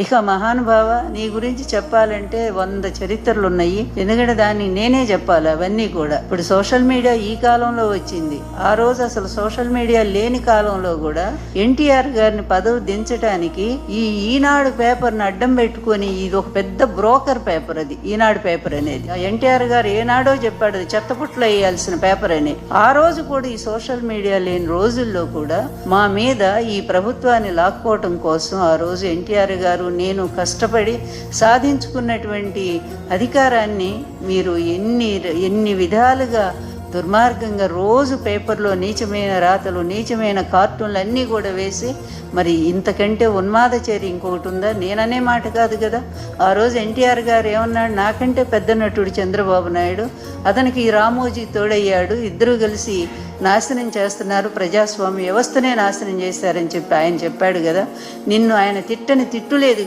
ఇక మహానుభావ, నీ గురించి చెప్పాలంటే 100 చరిత్రలు ఉన్నాయి. ఎందుకంటే దాన్ని నేనే చెప్పాలి అవన్నీ కూడా. ఇప్పుడు సోషల్ మీడియా ఈ కాలంలో వచ్చింది. ఆ రోజు అసలు సోషల్ మీడియా లేని కాలంలో కూడా ఎన్టీఆర్ గారిని పదవి దించడానికి ఈ ఈనాడు పేపర్ని అడ్డం పెట్టుకొని, ఇది ఒక పెద్ద బ్రోకర్ పేపర్, అది ఈనాడు పేపర్ అనేది. ఎన్టీఆర్ గారు ఏనాడో చెప్పాడు అది చెత్తపుట్లో వేయాల్సిన పేపర్ అని. ఆ రోజు కూడా ఈ సోషల్ మీడియా లేని రోజుల్లో కూడా మా మీద ఈ ప్రభుత్వాన్ని లాక్కోవటం కోసం ఆ రోజు ఎన్టీఆర్ గారు నేను కష్టపడి సాధించుకున్నటువంటి అధికారాన్ని మీరు ఎన్ని విధాలుగా దుర్మార్గంగా రోజు పేపర్లో నీచమైన రాతలు, నీచమైన కార్టూన్లు అన్నీ కూడా వేసి, మరి ఇంతకంటే ఉన్మాద చర్య ఇంకొకటి ఉందా? నేననే మాట కాదు కదా. ఆ రోజు ఎన్టీఆర్ గారు ఏమన్నాడు, నాకంటే పెద్ద నటుడు చంద్రబాబు నాయుడు, అతనికి ఈ రామోజీ తోడయ్యాడు, ఇద్దరు కలిసి నాశనం చేస్తున్నారు, ప్రజాస్వామ్య వ్యవస్థనే నాశనం చేశారని చెప్పి ఆయన చెప్పాడు కదా. నిన్ను ఆయన తిట్టని తిట్టు లేదు.